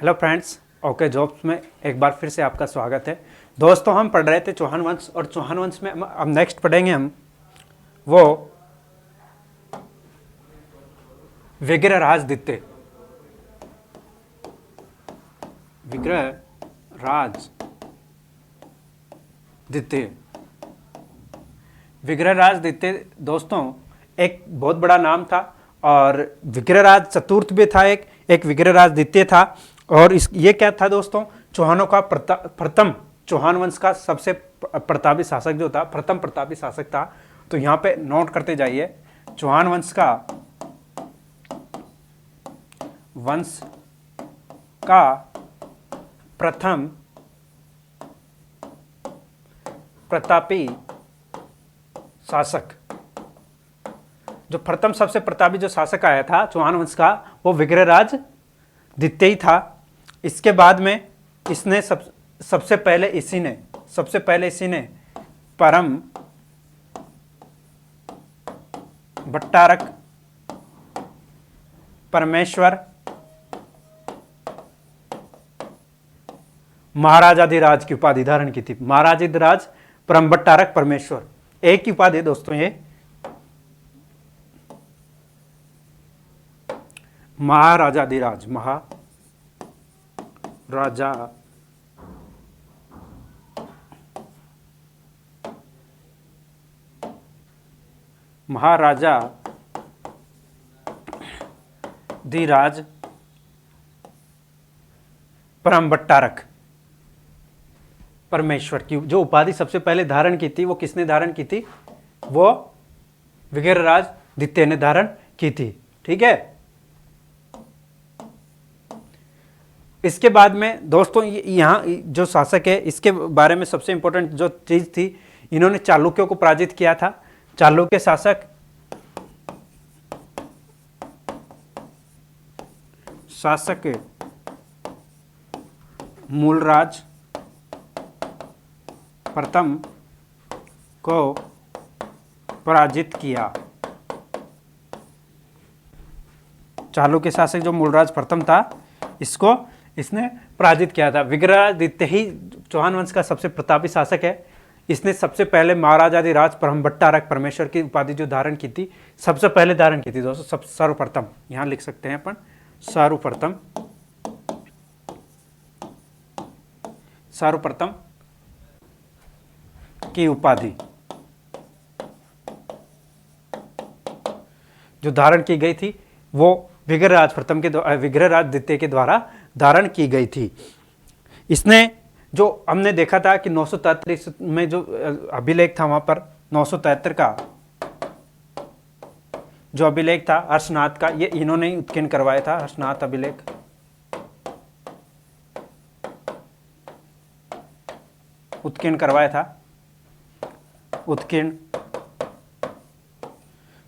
Hello friends, okay jobs में एक बार फिर से आपका स्वागत है। दोस्तों, हम पढ़ रहे थे चौहान वंश और चौहान वंश में अब नेक्स्ट पढ़ेंगे हम वो विग्रहराज द्वितीय। विग्रहराज द्वितीय दोस्तों एक बहुत बड़ा नाम था और विग्रहराज चतुर्थ भी था, एक विग्रहराज द्वितीय था। और ये क्या था दोस्तों, चौहानों का प्रथम चौहान वंश का सबसे प्रतापी शासक जो था, प्रथम प्रतापी शासक था। तो यहाँ पे नोट करते जाइए, चौहान वंश का प्रथम प्रतापी शासक, जो प्रथम सबसे प्रतापी जो शासक आया था चौहान वंश का, वो विग्रहराज द्वितीय ही था। इसके बाद में इसने सबसे पहले इसी ने परम भट्टारक परमेश्वर महाराजाधिराज की उपाधि धारण की थी। महाराजाधिराज परम भट्टारक परमेश्वर एक ही उपाधि है दोस्तों, ये महाराजाधिराज महाराजाधिराज परम भट्टारक परमेश्वर की जो उपाधि सबसे पहले धारण की थी, वो किसने धारण की थी? वो विग्रहराज द्वितीय ने धारण की थी। ठीक है। इसके बाद में दोस्तों यहाँ जो शासक है, इसके बारे में सबसे इंपॉर्टेंट जो चीज थी, इन्होंने चालुक्यों को पराजित किया था। चालुक्य शासक मूलराज प्रथम को पराजित किया। चालुक्य शासक जो मूलराज प्रथम था, इसने पराजित किया था। विग्रहराज द्वितीय ही चौहान वंश का सबसे प्रतापी शासक है। इसने सबसे पहले महाराजाधिराज परम भट्टारक परमेश्वर की उपाधि जो धारण की थी, सबसे पहले धारण की थी दोस्तों, सर्वप्रथम। यहां लिख सकते हैं अपन सर्वप्रथम की उपाधि जो धारण की गई थी, वो विग्रहराज द्वितीय के द्वारा धारण की गई थी। इसने जो हमने देखा था कि 973 में जो अभिलेख था, वहां पर 973 का जो अभिलेख था हर्षनाथ का, ये इन्होंने ही उत्कीर्ण करवाया था। हर्षनाथ अभिलेख उत्कीर्ण करवाया था।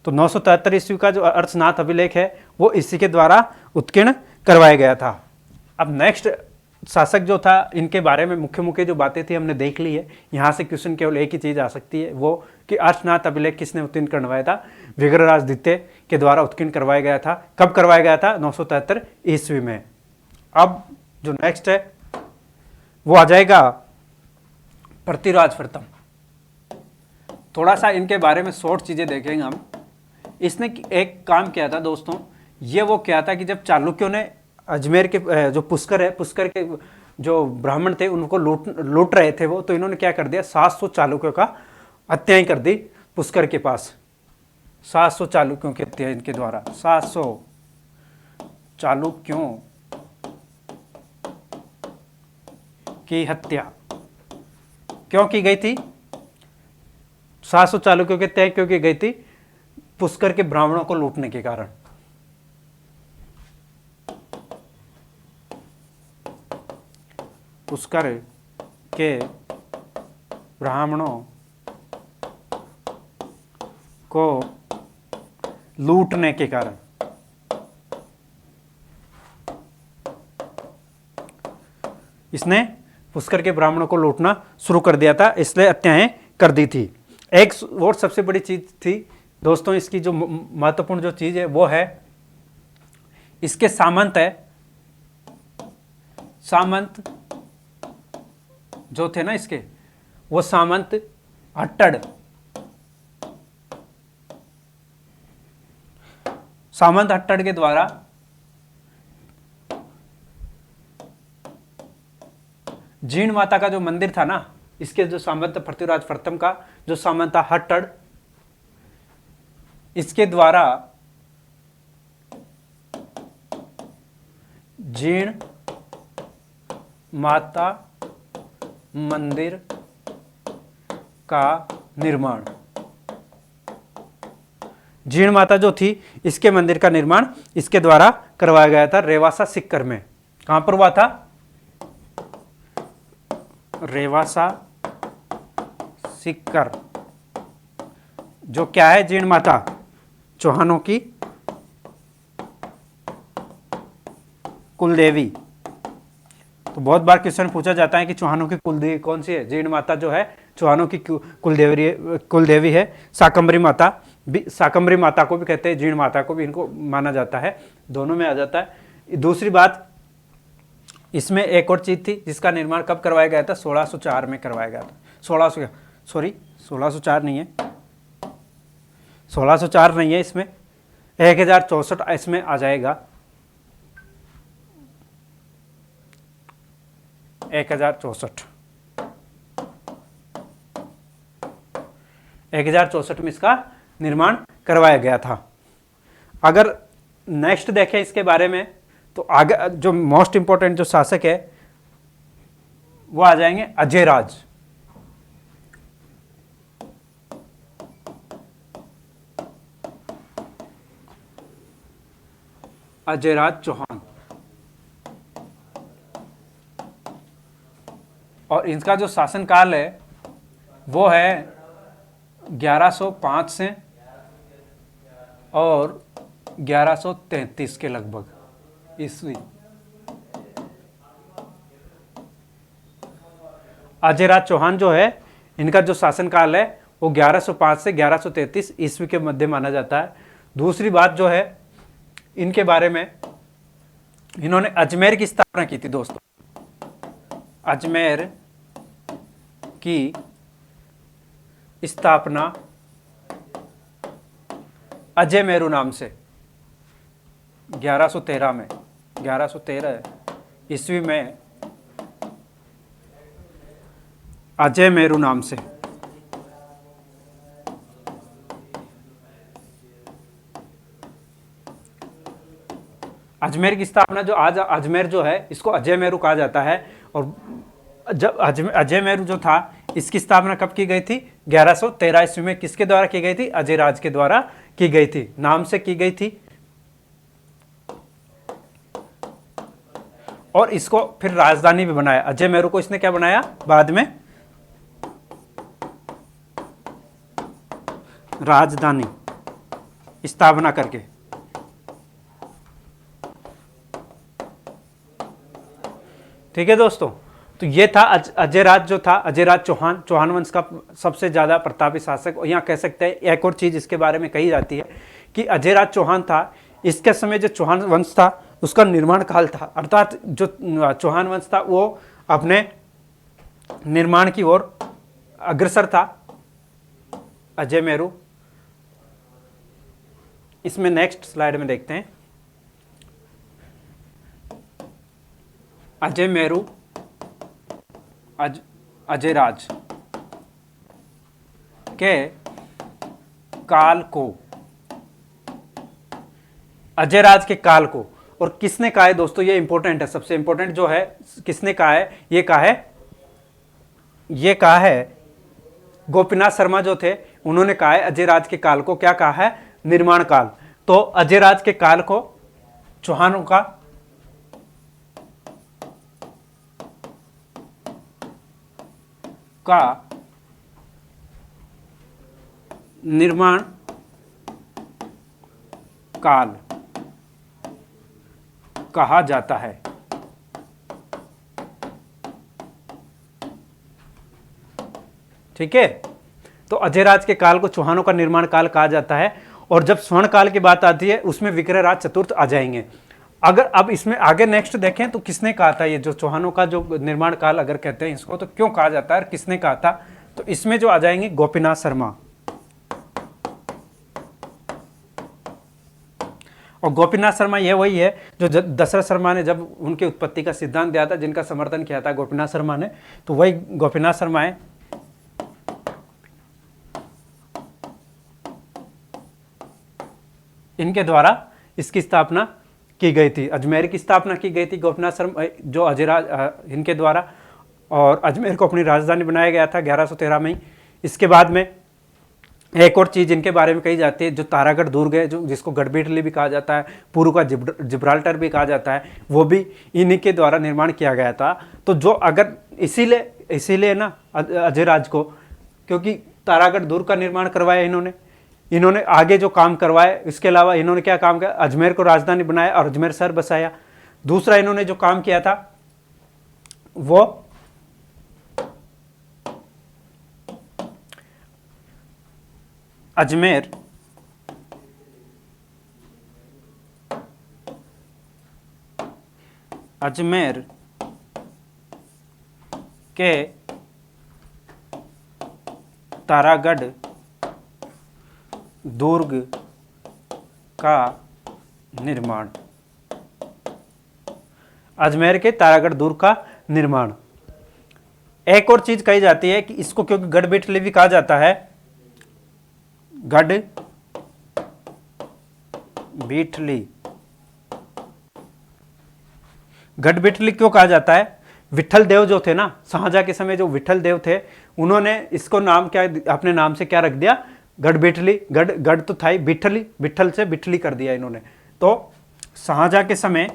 तो 973 ईस्वी का जो हर्षनाथ अभिलेख है, वो इसी के द्वारा उत्कीर्ण करवाया गया था। अब नेक्स्ट शासक जो था, इनके बारे में मुख्य जो बातें थी हमने देख ली है। यहाँ से क्वेश्चन केवल एक ही चीज आ सकती है, वो कि हर्षनाथ अभिलेख किसने उत्कीर्ण करवाया था? विग्रहराज द्वितीय के द्वारा उत्कीर्ण करवाया गया था। कब करवाया गया था? 973 ईस्वी में। अब जो नेक्स्ट है वो आ जाएगा पृथ्वीराज प्रथम। थोड़ा सा इनके बारे में शॉर्ट चीजें देखेंगे हम। इसने एक काम किया था दोस्तों, ये वो किया था कि जब चालुक्यों ने अजमेर के जो पुष्कर के जो ब्राह्मण थे, उनको लूट रहे थे वो, तो इन्होंने क्या कर दिया, 700 चालुक्यों का हत्या कर दी पुष्कर के पास। 700 चालुक्यों की हत्या इनके द्वारा, 700 चालुक्यों की हत्या क्यों की गई थी? 700 चालुक्यों की हत्या क्यों की गई थी? पुष्कर के ब्राह्मणों को लूटने के कारण। पुष्कर के ब्राह्मणों को लूटने के कारण इसने पुष्कर के ब्राह्मणों को लूटना शुरू कर दिया था, इसलिए हत्याएं कर दी थी। एक और सबसे बड़ी चीज थी दोस्तों, इसकी जो महत्वपूर्ण जो चीज है वो है, इसके सामंत है सामंत जो थे ना इसके, वो सामंत हट्टड़, सामंत हट्टड़ के द्वारा जीण माता का जो मंदिर था ना, इसके जो सामंत पृथ्वीराज प्रथम का जो सामंत था हट्टड़, इसके द्वारा जीण माता मंदिर का निर्माण, जीण माता जो थी इसके मंदिर का निर्माण इसके द्वारा करवाया गया था रेवासा सिक्कर में। कहां पर हुआ था? रेवासा सिक्कर, जो क्या है? जीण माता चौहानों की कुलदेवी। तो बहुत बार क्वेश्चन पूछा जाता है कि चौहानों की कुलदेवी कौन सी है? जीण माता जो है चौहानों की कुलदेवी है। शाकंभरी माता भी, शाकंभरी माता को भी कहते हैं, जीण माता को भी इनको माना जाता है, दोनों में आ जाता है। दूसरी बात, इसमें एक और चीज थी जिसका निर्माण कब करवाया गया था? 1604 में करवाया गया था। 1604 नहीं है, 1604 नहीं है, इसमें 1064 इसमें आ जाएगा। 1064 में इसका निर्माण करवाया गया था। अगर नेक्स्ट देखें इसके बारे में तो आगे जो मोस्ट इंपॉर्टेंट जो शासक है वो आ जाएंगे अजयराज। अजयराज चौहान, और इनका जो शासनकाल है वो है 1105 से और 1133 के लगभग ईस्वी। अजयराज चौहान जो है इनका जो शासनकाल है वो 1105 से 1133 ईस्वी के मध्य माना जाता है। दूसरी बात जो है इनके बारे में, इन्होंने अजमेर की स्थापना की थी दोस्तों, अजमेर की स्थापना अजय मेरू नाम से 1113 में, 1113 ईस्वी में अजय मेरू नाम से। अजमेर की स्थापना, जो आज अजमेर जो है इसको अजय मेरू कहा जाता है। और जब अजय मेरू जो था इसकी स्थापना कब की गई थी? 1113 ईस्वी में। किसके द्वारा की गई थी? अजयराज के द्वारा की गई थी, नाम से की गई थी। और इसको फिर राजधानी भी बनाया। अजय मेरू को इसने क्या बनाया? बाद में राजधानी स्थापना करके। ठीक है दोस्तों, तो ये था अजयराज जो था, अजयराज चौहान, चौहान वंश का सबसे ज्यादा प्रतापी शासक। और यहाँ कह सकते हैं एक और चीज इसके बारे में कही जाती है कि अजयराज चौहान था, इसके समय जो चौहान वंश था उसका निर्माण काल था, अर्थात जो चौहान वंश था वो अपने निर्माण की ओर अग्रसर था। अजय मेरू, इसमें नेक्स्ट स्लाइड में देखते हैं। अजय मेरू, अजयराज के काल को, अजयराज के काल को, और किसने कहा है दोस्तों? ये इंपॉर्टेंट है, सबसे इंपॉर्टेंट जो है किसने कहा है? ये कहा है गोपीनाथ शर्मा जो थे, उन्होंने कहा है अजयराज के काल को क्या कहा है? निर्माण काल। तो अजयराज के काल को चौहानों का निर्माण काल कहा जाता है। ठीक है, तो अजयराज के काल को चौहानों का निर्माण काल कहा जाता है। और जब स्वर्ण काल की बात आती है उसमें विक्रयराज चतुर्थ आ जाएंगे। अगर अब इसमें आगे नेक्स्ट देखें तो किसने कहा था, ये जो चौहानों का जो निर्माण काल अगर कहते हैं इसको, तो क्यों कहा जाता है और किसने कहा था, तो इसमें जो आ जाएंगे गोपीनाथ शर्मा। और गोपीनाथ शर्मा ये वही है जो दशरथ शर्मा ने जब उनकी उत्पत्ति का सिद्धांत दिया था, जिनका समर्थन किया था गोपीनाथ शर्मा ने, तो वही गोपीनाथ शर्मा है। इनके द्वारा इसकी स्थापना की गई थी, अजमेर की स्थापना की गई थी गोपीनाथ शर्मा जो अजयराज इनके द्वारा, और अजमेर को अपनी राजधानी बनाया गया था 1113 में। इसके बाद में एक और चीज़ इनके बारे में कही जाती है, जो तारागढ़ दुर्ग है, जो जिसको गढ़बिटली भी कहा जाता है, पूर्व का जिब्राल्टर भी कहा जाता है, वो भी इन्हीं के द्वारा निर्माण किया गया था। तो जो अगर इसीलिए ना अजयराज को, क्योंकि तारागढ़ दुर्ग का निर्माण करवाया इन्होंने आगे जो काम करवाए, इसके अलावा इन्होंने क्या काम किया, अजमेर को राजधानी बनाया और अजमेर शहर बसाया। दूसरा इन्होंने जो काम किया था वो अजमेर के तारागढ़ दुर्ग का निर्माण, अजमेर के तारागढ़ दुर्ग का निर्माण। एक और चीज कही जाती है कि इसको क्योंकि गढ़बिटली भी कहा जाता है, गढ़बिटली क्यों कहा जाता है, विठल देव जो थे ना, शाहजहां के समय जो विठल देव थे, उन्होंने इसको नाम क्या, अपने नाम से क्या रख दिया, गढ़बिटली। गढ़ तो था ही, विठल से बिठली कर दिया इन्होंने। तो शाहजहां के समय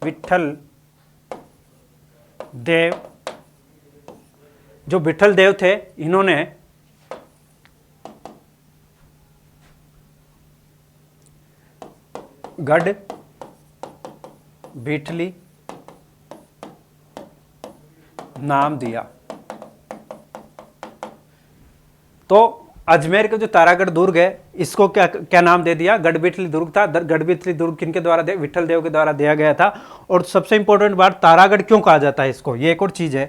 विठल देव, जो विठल देव थे, इन्होंने गढ़बिठली नाम दिया। तो अजमेर का जो तारागढ़ दुर्ग है, इसको क्या नाम दे दिया, गढ़बिठली दुर्ग था। गढ़बिठली दुर्ग किनके द्वारा विठल देव के द्वारा दिया गया था। और सबसे इंपॉर्टेंट बात, तारागढ़ क्यों कहा जाता है इसको, ये एक और चीज है,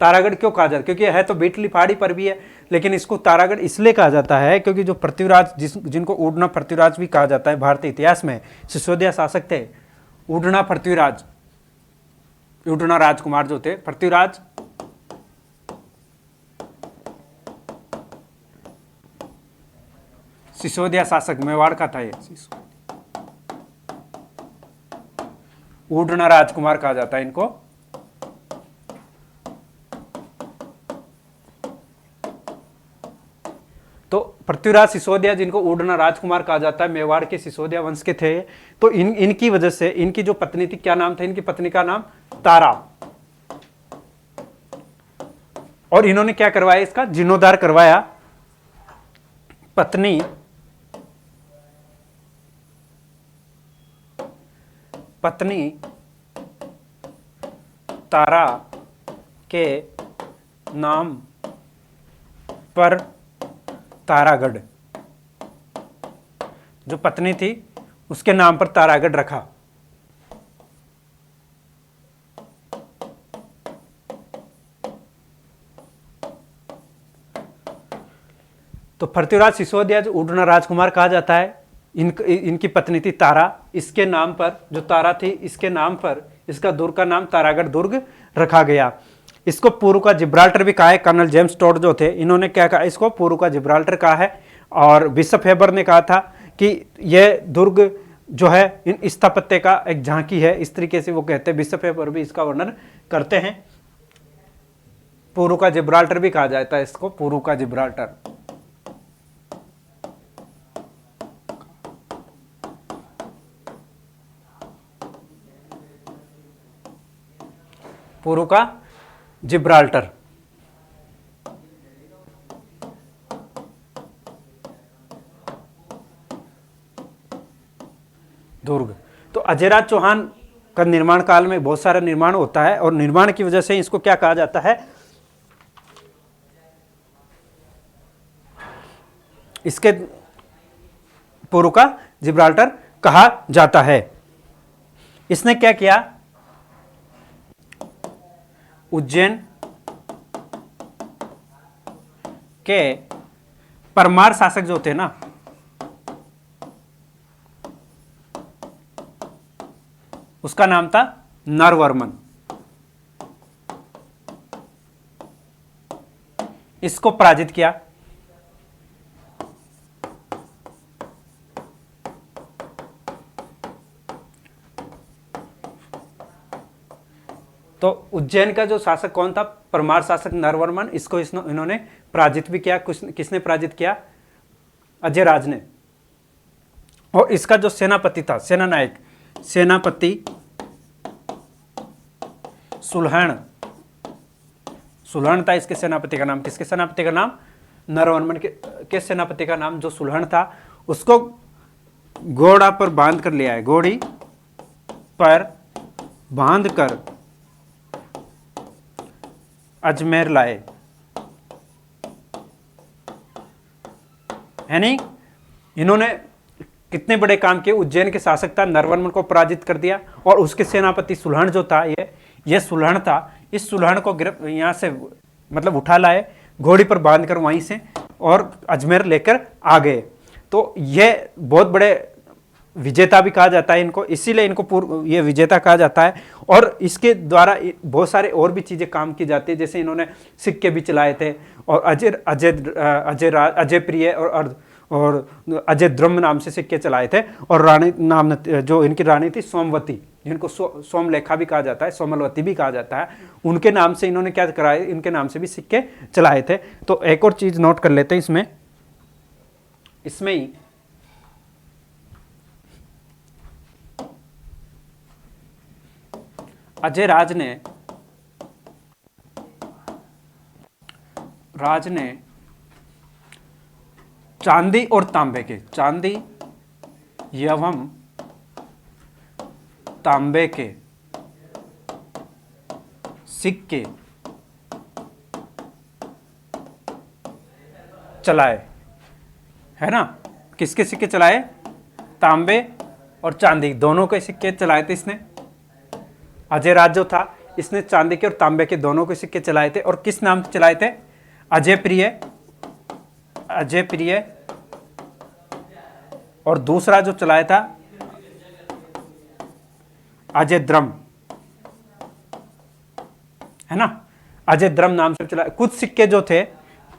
तारागढ़ क्यों कहा जाता है, क्योंकि है तो बिठली पहाड़ी पर भी है, लेकिन इसको तारागढ़ इसलिए कहा जाता है क्योंकि जो पृथ्वीराज, जिनको उड़ना पृथ्वीराज भी कहा जाता है भारतीय इतिहास में, सिसोदिया शासक थे, उड़ना पृथ्वीराज, उड़ना राजकुमार जो थे, पृथ्वीराज सिसोदिया शासक मेवाड़ का था ये, उड़ना राजकुमार कहा जाता है इनको। तो पृथ्वीराज सिसोदिया, जिनको उड़ना राजकुमार कहा जाता है, मेवाड़ के सिसोदिया वंश के थे। तो इनकी वजह से, इनकी जो पत्नी थी, क्या नाम था इनकी पत्नी का नाम, तारा। और इन्होंने क्या करवाया, इसका जीर्णोद्धार करवाया। पत्नी तारा के नाम पर तारागढ़, जो पत्नी थी उसके नाम पर तारागढ़ रखा। तो पृथ्वीराज सिसोदिया जो उड़ना राजकुमार कहा जाता है, इनकी पत्नी थी तारा, इसके नाम पर, जो तारा थी इसके नाम पर इसका दुर्ग का नाम तारागढ़ दुर्ग रखा गया। इसको पूर्व का जिब्राल्टर भी कहा है। कर्नल जेम्स टॉड जो थे, इन्होंने क्या कहा, इसको पूर्व का जिब्राल्टर कहा है। और बिशप हेबर ने कहा था कि यह दुर्ग जो है इन स्थापत्य का एक झांकी है, इस तरीके से वो कहते हैं। बिशप हेबर भी इसका वर्णन करते हैं। पूर्व का जिब्राल्टर भी कहा जाता है इसको, पूर्व का जिब्राल्टर। पूर्व का जिब्राल्टर। दुर्ग। तो अजयराज चौहान का निर्माण काल में बहुत सारा निर्माण होता है, और निर्माण की वजह से इसको क्या कहा जाता है, इसके पूर्व का जिब्राल्टर कहा जाता है। इसने क्या किया, उज्जैन के परमार शासक जो थे ना, उसका नाम था नरवर्मन। इसको पराजित किया। तो उज्जैन का जो शासक कौन था, परमार शासक नरवर्मन, इसको इन्होंने पराजित भी किया। किसने पराजित किया, अजय राज ने। और इसका जो सेनापति था, सेना नायक, सेनापति सुलहन था इसके सेनापति का नाम। किसके सेनापति का नाम, नरवर्मन के सेनापति का नाम जो सुलहन था, उसको घोड़ा पर बांध कर ले आए, घोड़ी पर बांध कर अजमेर लाए। यानी इन्होंने कितने बड़े काम किए। उज्जैन के शासक था, नरवर्मन को पराजित कर दिया, और उसके सेनापति सुलहन जो था, ये सुलहन था, इस सुलहन को यहां से मतलब उठा लाए, घोड़ी पर बांधकर वहीं से, और अजमेर लेकर आ गए। तो ये बहुत बड़े विजेता भी कहा जाता है इनको, इसीलिए इनको ये विजेता कहा जाता है। और इसके द्वारा बहुत सारे और भी चीजें काम की जाती है, जैसे इन्होंने सिक्के भी चलाए थे, और अजय प्रिय और अजय द्रम्य नाम से सिक्के चलाए थे। और रानी नाम, जो इनकी रानी थी सोमवती, जिनको सोमलेखा भी कहा जाता है, सोमलवती भी कहा जाता है, उनके नाम से इन्होंने क्या कराए, इनके नाम से भी सिक्के चलाए थे। तो एक और चीज नोट कर लेते हैं इसमें ही, अजय राज ने चांदी और तांबे के, चांदी एवं तांबे के सिक्के चलाए, है ना। किसके सिक्के चलाए, तांबे और चांदी दोनों के सिक्के चलाए थे इसने। अजय राज जो था, इसने चांदी के और तांबे के दोनों के सिक्के चलाए थे। और किस नाम से चलाए थे, अजय प्रिय, और दूसरा जो चलाया था अजय द्रम, है ना, अजय द्रम नाम से चला। कुछ सिक्के जो थे,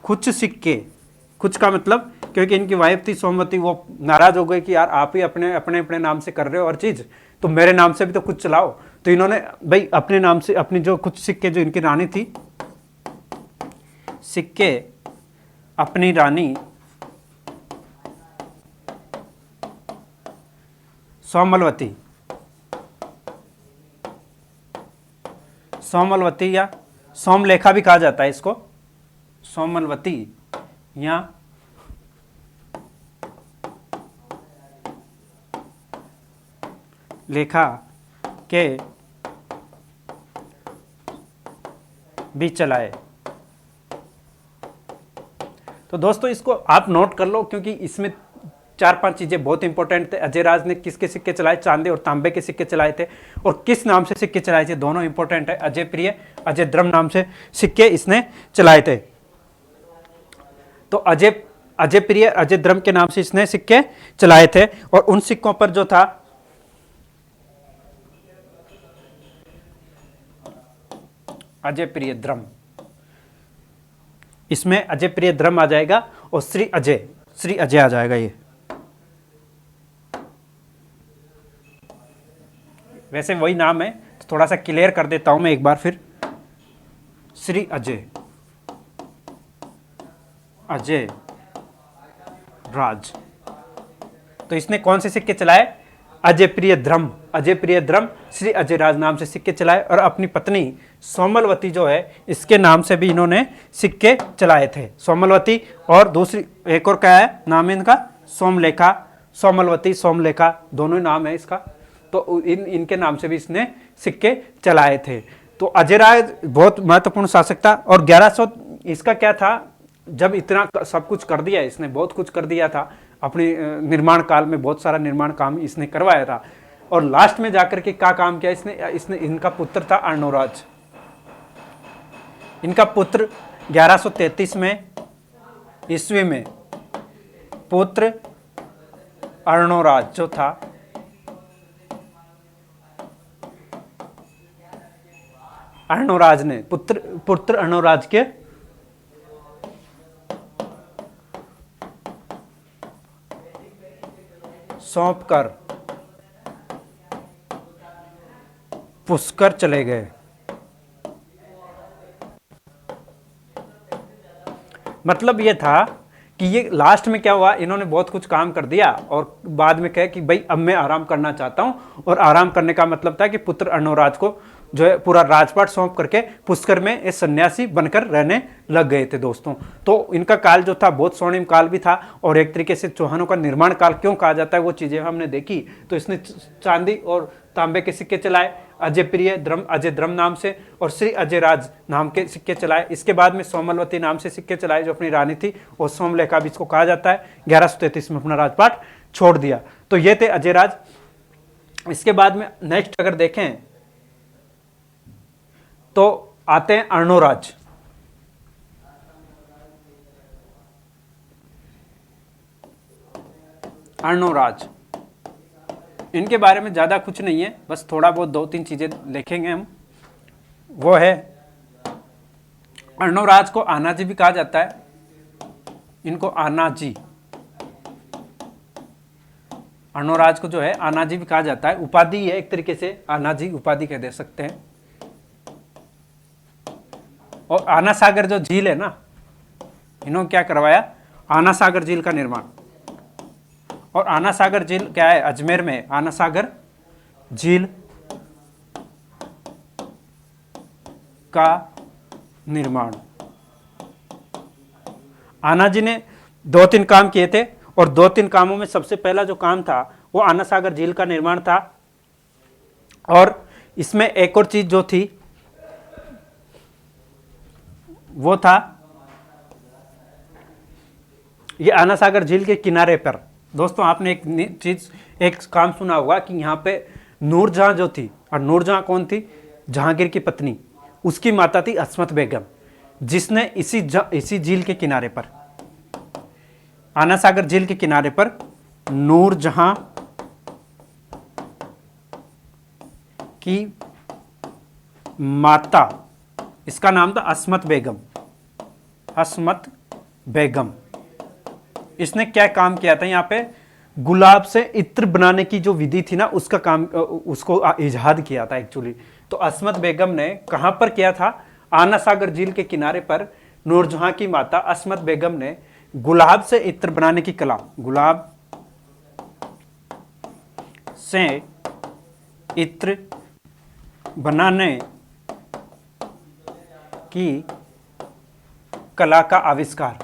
कुछ का मतलब, क्योंकि इनकी वाइफ थी सोमवती, वो नाराज हो गई कि यार आप ही अपने अपने नाम से कर रहे हो हर चीज, तो मेरे नाम से भी तो कुछ चलाओ। तो इन्होंने भाई अपने नाम से, अपनी जो कुछ सिक्के, जो इनकी रानी थी, सिक्के अपनी रानी सोमलवती या सोमलेखा भी कहा जाता है इसको, सोमलवती या लेखा के भी चलाए। तो दोस्तों इसको आप नोट कर लो, क्योंकि इसमें 4-5 चीजें बहुत इंपॉर्टेंट थे। अजय राज ने किसके सिक्के चलाए, चांदी और तांबे के सिक्के चलाए थे, और किस नाम से सिक्के चलाए थे, दोनों इंपॉर्टेंट है। अजय प्रिय, अजय द्रम नाम से सिक्के इसने चलाए थे। तो अजय प्रिय, अजय द्रम के नाम से इसने सिक्के चलाए थे। और उन सिक्कों पर जो था अजय प्रिय द्रम, इसमें अजय प्रिय द्रम आ जाएगा, और श्री अजय आ जाएगा। ये वैसे वही नाम है, तो थोड़ा सा क्लियर कर देता हूं मैं एक बार फिर। श्री अजय राज। तो इसने कौन से सिक्के चलाए, अजय प्रिय द्रम, श्री अजय राज नाम से सिक्के चलाए। और अपनी पत्नी सोमलवती जो है, इसके नाम से भी इन्होंने सिक्के चलाए थे, सोमलवती। और दूसरी एक और क्या है नाम है इनका, सोमलेखा, सोमलवती, सोमलेखा दोनों नाम है इसका। तो इनके नाम से भी इसने सिक्के चलाए थे। तो अजय राज बहुत महत्वपूर्ण शासक था। और 1100 इसका क्या था, जब इतना सब कुछ कर दिया, इसने बहुत कुछ कर दिया था अपने निर्माण काल में, बहुत सारा निर्माण काम इसने करवाया था, और लास्ट में जाकर के क्या काम किया इसने इनका पुत्र था अर्णोराज। इनका पुत्र 1133 में ईस्वी में पुत्र अर्णोराज जो था, अर्णोराज ने पुत्र अर्णोराज के सौंप कर पुष्कर चले गए। मतलब ये था कि ये लास्ट में क्या हुआ, इन्होंने बहुत कुछ काम कर दिया और बाद में कहे कि भाई अब मैं आराम करना चाहता हूं, और आराम करने का मतलब था कि पुत्र अर्णोराज को जो है पूरा राजपाट सौंप करके पुष्कर में एक सन्यासी बनकर रहने लग गए थे दोस्तों। तो इनका काल जो था बहुत स्वर्णिम काल भी था, और एक तरीके से चौहानों का निर्माण काल क्यों कहा जाता है वो चीजें हमने देखी। तो इसने चांदी और तांबे के सिक्के चलाए, अजय प्रिय अजय द्रम नाम से, और श्री अजय राज नाम के सिक्के चलाए। इसके बाद में सोमलवती नाम से सिक्के चलाए जो अपनी रानी थी, और सोमलेखा भी इसको कहा जाता है। 1133 में अपना राजपाट छोड़ दिया। तो ये थे अजय राज। इसके बाद में नेक्स्ट अगर देखें तो आते हैं अर्णोराज। अर्णोराज, इनके बारे में ज्यादा कुछ नहीं है, बस थोड़ा बहुत 2-3 चीजें लिखेंगे हम। वो है, अर्णोराज को आनाजी भी कहा जाता है, इनको आनाजी, अर्णोराज को जो है आनाजी भी कहा जाता है। उपाधि है एक तरीके से, आनाजी उपाधि कह दे सकते हैं। और आना सागर जो झील है ना, इन्होंने क्या करवाया, आना सागर झील का निर्माण। और आना सागर झील क्या है, अजमेर में आना सागर झील का निर्माण। आना जी ने 2-3 काम किए थे, और 2-3 कामों में सबसे पहला जो काम था वो आना सागर झील का निर्माण था। और इसमें एक और चीज जो थी वो था, ये आना सागर झील के किनारे पर दोस्तों आपने एक काम सुना होगा कि यहाँ पे नूरजहां जो थी, और नूरजहां कौन थी, जहांगीर की पत्नी, उसकी माता थी अस्मत बेगम, जिसने इसी झील के किनारे पर, आना सागर झील के किनारे पर नूरजहां की माता, इसका नाम था अस्मत बेगम। अस्मत बेगम, इसने क्या काम किया था, यहाँ पे गुलाब से इत्र बनाने की जो विधि थी ना, उसका काम, उसको इजाद किया था एक्चुअली। तो अस्मत बेगम ने कहां पर किया था, आना सागर झील के किनारे पर नूरजहां की माता अस्मत बेगम ने गुलाब से इत्र बनाने की कला, गुलाब से इत्र बनाने की कला का आविष्कार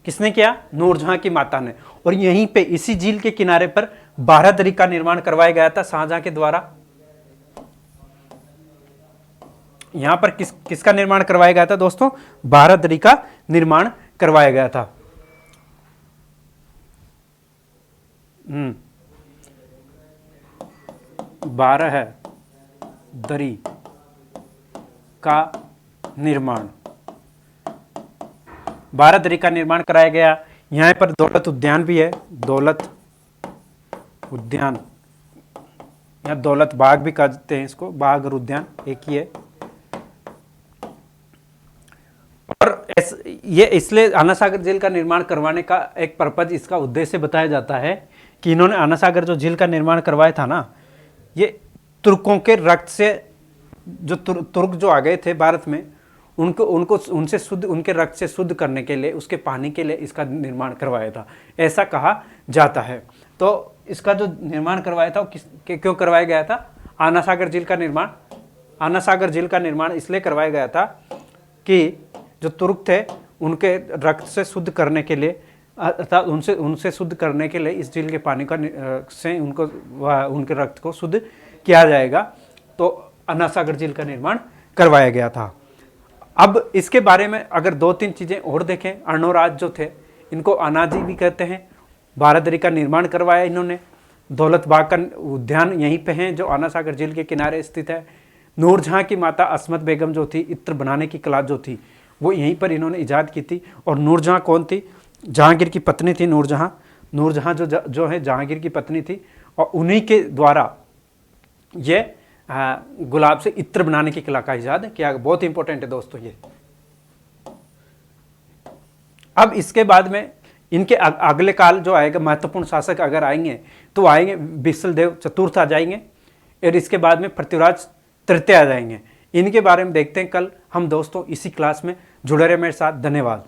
किसने किया, नूरजहां की माता ने। और यहीं पे इसी झील के किनारे पर बारादरी का निर्माण करवाया गया था शाहजहां के द्वारा। यहां पर किसका निर्माण करवाया गया था दोस्तों, बारादरी का निर्माण करवाया गया था। बारादरी का निर्माण, बारादरी का निर्माण कराया गया। यहाँ पर दौलत उद्यान भी है, दौलत उद्यान, या दौलत बाग भी कहते हैं इसको, बाग और उद्यान एक ही है। और ये इसलिए आना सागर झील का निर्माण करवाने का एक पर्पज, इसका उद्देश्य बताया जाता है कि इन्होंने आना सागर जो झील का निर्माण करवाया था ना, ये तुर्कों के रक्त से, जो तुर्क जो आ गए थे भारत में, उनको उनसे शुद्ध, उनके रक्त से शुद्ध करने के लिए, उसके पानी के लिए इसका निर्माण करवाया था, ऐसा कहा जाता है। तो इसका जो निर्माण करवाया था क्यों करवाया गया था, आना सागर झील का निर्माण, आना सागर झील का निर्माण इसलिए करवाया गया था कि जो तुर्क थे उनके रक्त से शुद्ध करने के लिए अर्थात उनसे उनसे शुद्ध करने के लिए इस झील के पानी का से उनको उनके रक्त को शुद्ध किया जाएगा। तो अन्ना सागर झील का निर्माण करवाया गया था। अब इसके बारे में अगर 2-3 चीज़ें और देखें, अर्णोराज जो थे इनको अनाजी भी कहते हैं। बारादरी का निर्माण करवाया इन्होंने। दौलत बाग का उद्यान यहीं पे है जो अन्ना सागर झील के किनारे स्थित है। नूरजहां की माता अस्मत बेगम जो थी, इत्र बनाने की कला जो थी वो यहीं पर इन्होंने इजाद की थी। और नूरजहां कौन थी? जहांगीर की पत्नी थी नूरजहां। नूरजहां जो है जहांगीर की पत्नी थी और उन्हीं के द्वारा ये गुलाब से इत्र बनाने की कला का इजाद किया। बहुत इंपॉर्टेंट है दोस्तों ये। अब इसके बाद में इनके अगले काल जो आएगा, महत्वपूर्ण शासक अगर आएंगे तो आएंगे बिसलदेव चतुर्थ आ जाएंगे और इसके बाद में पृथ्वीराज तृतीय आ जाएंगे। इनके बारे में देखते हैं कल हम दोस्तों इसी क्लास में। जुड़े रहे मेरे साथ। धन्यवाद।